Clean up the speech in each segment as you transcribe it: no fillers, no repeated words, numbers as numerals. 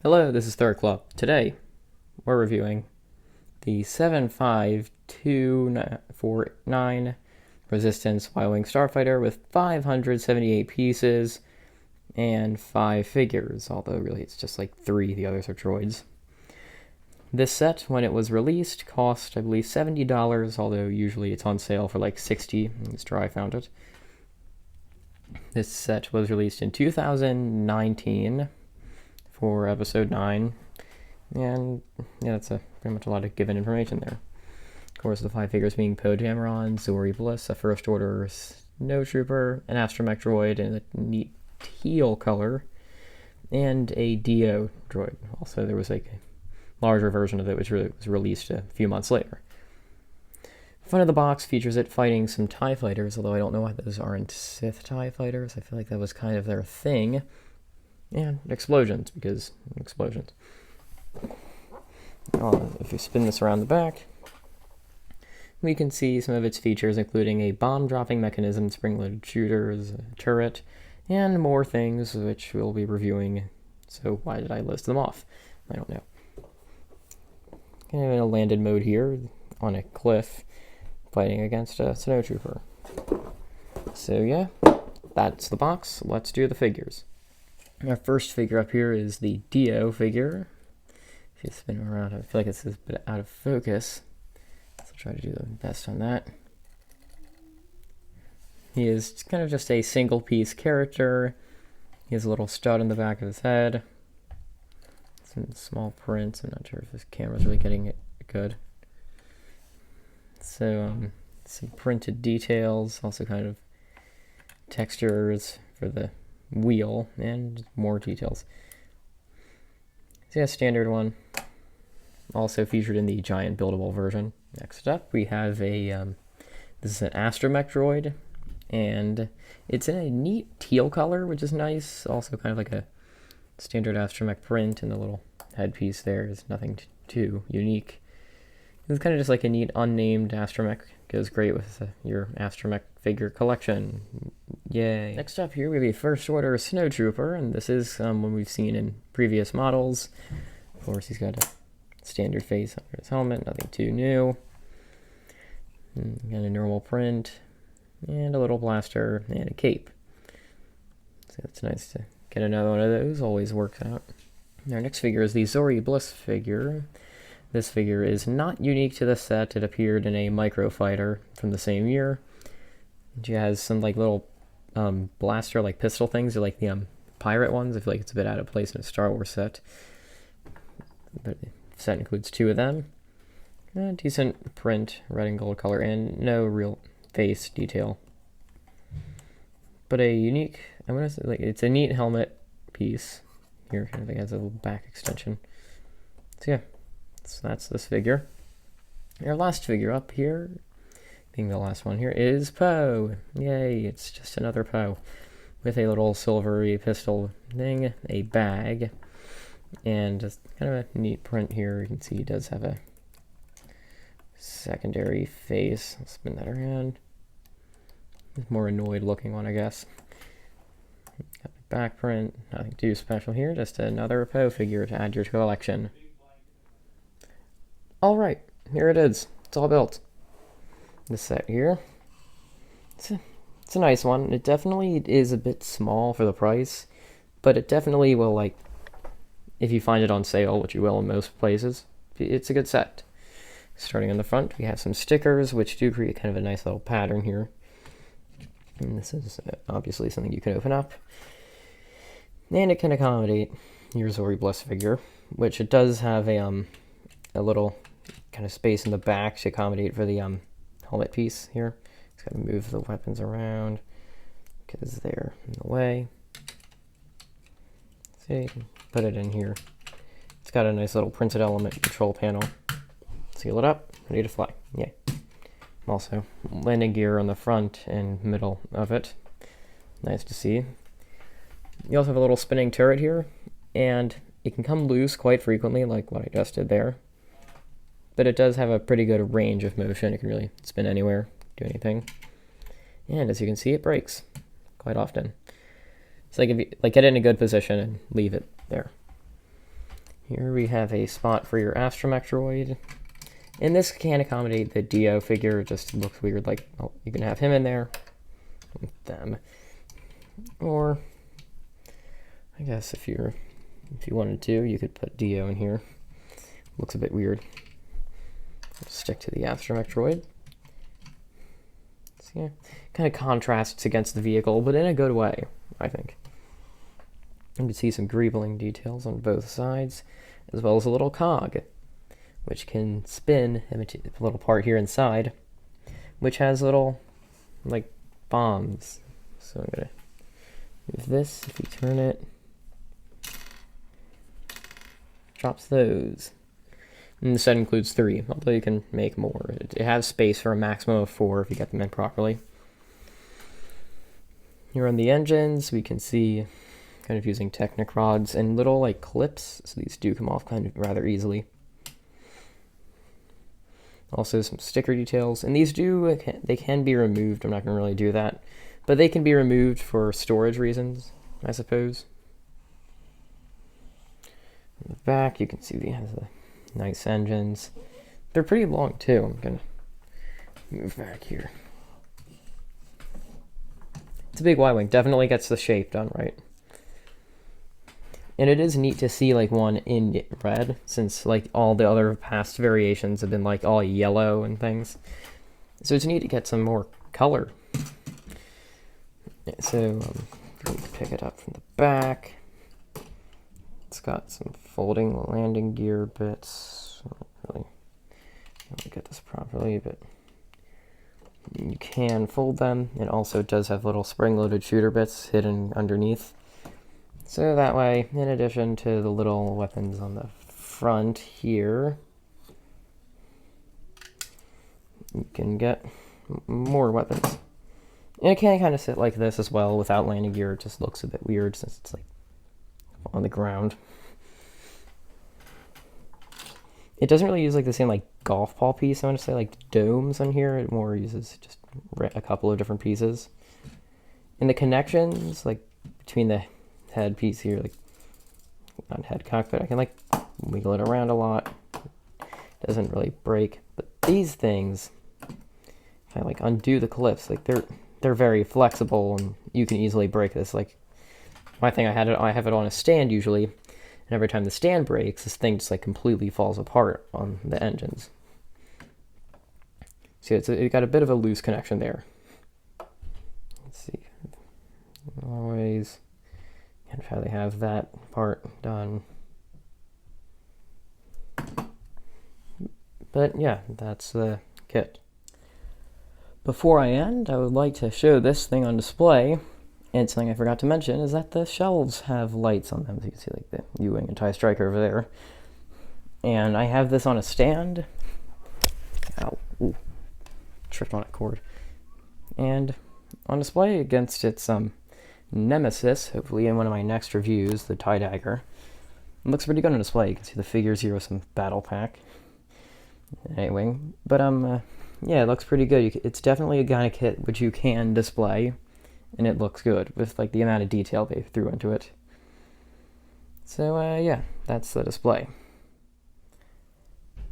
Hello, this is Third Club. Today, we're reviewing the 75249 Resistance Y-Wing Starfighter with 578 pieces and 5 figures, although really it's just like 3, the others are droids. This set, when it was released, cost, I believe, $70, although usually it's on sale for like $60. That's where I found it. This set was released in 2019 for Episode 9, and yeah, that's pretty much a lot of given information there. Of course, the 5 figures being Poe Dameron, Zorii Bliss, a First Order Snow Trooper, an Astromech droid in a neat teal color, and a Dio droid. Also, there was like a larger version of it which was released a few months later. The front of the box features it fighting some TIE fighters, although I don't know why those aren't Sith TIE fighters. I feel like that was kind of their thing. And explosions, because explosions. If you spin this around the back, we can see some of its features, including a bomb-dropping mechanism, spring-loaded shooters, a turret, and more things, which we'll be reviewing. So why did I list them off? I don't know. Kind of in a landed mode here, on a cliff, fighting against a snow trooper. So yeah, that's the box. Let's do the figures. Our first figure up here is the Dio figure. If you spin him around, I feel like it's a bit out of focus. So I'll try to do the best on that. He is kind of just a single piece character. He has a little stud in the back of his head. Some small prints. I'm not sure if this camera's really getting it good. So some printed details, also kind of textures for the wheel, and more details. So yeah, standard one. Also featured in the giant buildable version. Next up, we have a this is an Astromech droid, and it's in a neat teal color, which is nice. Also kind of like a standard Astromech print, and the little headpiece there is nothing too unique. It's kind of just like a neat unnamed Astromech. Goes great with your Astromech figure collection. Yay. Next up here we have a First Order Snow Trooper, and this is one we've seen in previous models. Of course, he's got a standard face under his helmet, nothing too new. Got a normal print, and a little blaster, and a cape. So it's nice to get another one of those, always works out. Our next figure is the Zorii Bliss figure. This figure is not unique to the set. It appeared in a Microfighter from the same year. She has some like little blaster like pistol things, or like the pirate ones. I feel like it's a bit out of place in a Star Wars set. But the set includes 2 of them. A decent print, red and gold color, and no real face detail. But a unique, I'm gonna say, like, it's a neat helmet piece. Here, kind of like has a little back extension. So yeah. So that's this figure. Our last figure up here, being the last one here, is Poe. Yay, it's just another Poe. With a little silvery pistol thing, a bag, and just kind of a neat print here. You can see he does have a secondary face. I'll spin that around. It's more annoyed looking one, I guess. Got the back print, nothing too special here, just another Poe figure to add to your collection. Alright, here it is. It's all built. This set here. It's a nice one. It definitely is a bit small for the price, but it definitely will, like, if you find it on sale, which you will in most places, it's a good set. Starting on the front, we have some stickers, which do create kind of a nice little pattern here. And this is obviously something you can open up. And it can accommodate your Zorii Bliss figure, which it does have a little kind of space in the back to accommodate for the helmet piece here. Just got to move the weapons around because they're in the way. So you can put it in here. It's got a nice little printed element control panel. Seal it up, ready to fly. Yay. Also, landing gear on the front and middle of it. Nice to see. You also have a little spinning turret here, and it can come loose quite frequently, like what I just did there. But it does have a pretty good range of motion. It can really spin anywhere, do anything. And as you can see, it breaks quite often. It's like if you get it in a good position and leave it there. Here we have a spot for your Astromech droid. And this can accommodate the Dio figure, it just looks weird, like, oh, you can have him in there with them. Or, I guess if you wanted to, you could put Dio in here. Looks a bit weird. Stick to the Astromech droid. So yeah, kind of contrasts against the vehicle, but in a good way, I think. You can see some greebling details on both sides, as well as a little cog, which can spin a little part here inside, which has little, like, bombs. So I'm gonna move this. If you turn it, drops those. And the set includes 3, although you can make more. It has space for a maximum of 4 if you get them in properly. Here on the engines, we can see kind of using Technic rods and little like clips, so these do come off kind of rather easily. Also some sticker details, and these they can be removed. I'm not going to really do that, but they can be removed for storage reasons, I suppose. On the back, you can see it has the nice engines. They're pretty long too. I'm gonna move back here. It's a big Y-wing, definitely gets the shape done right. And it is neat to see like one in red, since like all the other past variations have been like all yellow and things. So it's neat to get some more color. So pick it up from the back. It's got some folding landing gear bits. I don't really get this properly, but you can fold them. It also does have little spring-loaded shooter bits hidden underneath. So that way, in addition to the little weapons on the front here, you can get more weapons. And it can kind of sit like this as well without landing gear. It just looks a bit weird since it's like on the ground. It doesn't really use like the same like golf ball piece, I want to say, like domes on here. It more uses just a couple of different pieces. And the connections like between the head piece here, like not head cockpit, I can like wiggle it around a lot. It doesn't really break. But these things, if I like undo the clips, like they're very flexible and you can easily break this. Like my thing, I have it on a stand usually, and every time the stand breaks, this thing just like completely falls apart on the engines. See, it got a bit of a loose connection there. Let's see. Always kind of how they have that part done. But yeah, that's the kit. Before I end, I would like to show this thing on display. And something I forgot to mention is that the shelves have lights on them. So you can see like the U-Wing and TIE Striker over there. And I have this on a stand. Ow, ooh, tripped on a cord. And on display against its nemesis, hopefully in one of my next reviews, the TIE Dagger. It looks pretty good on display. You can see the figures here with some battle pack. Anyway, but yeah, it looks pretty good. It's definitely a kind of kit which you can display, and it looks good with like the amount of detail they threw into it. So yeah, that's the display.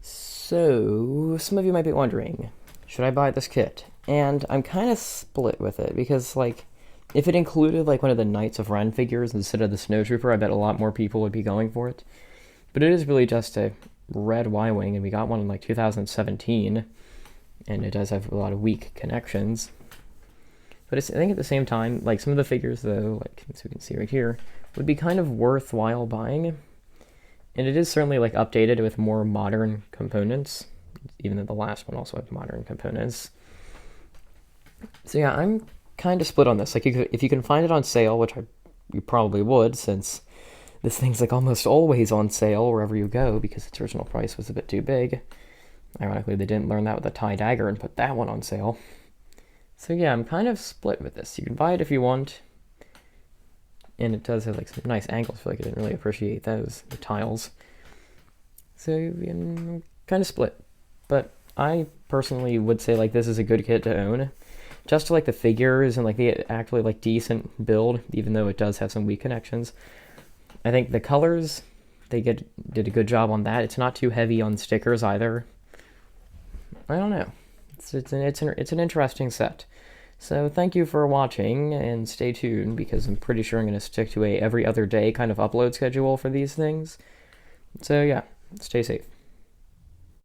So some of you might be wondering, should I buy this kit? And I'm kind of split with it because like if it included like one of the Knights of Ren figures instead of the Snowtrooper, I bet a lot more people would be going for it. But it is really just a red Y-Wing, and we got one in like 2017, and it does have a lot of weak connections. But I think at the same time, like some of the figures though, like as we can see right here, would be kind of worthwhile buying. And it is certainly like updated with more modern components, even though the last one also had modern components. So yeah, I'm kind of split on this. Like if you can find it on sale, which you probably would, since this thing's like almost always on sale wherever you go because its original price was a bit too big. Ironically, they didn't learn that with the TIE Dagger and put that one on sale. So yeah, I'm kind of split with this. You can buy it if you want, and it does have like some nice angles. I feel like I didn't really appreciate those, the tiles. So I'm kind of split, but I personally would say like this is a good kit to own, just to like the figures and like the actually like decent build, even though it does have some weak connections. I think the colors did a good job on that. It's not too heavy on stickers either. I don't know. It's an interesting set. So thank you for watching, and stay tuned, because I'm pretty sure I'm going to stick to a every other day kind of upload schedule for these things. So yeah, stay safe.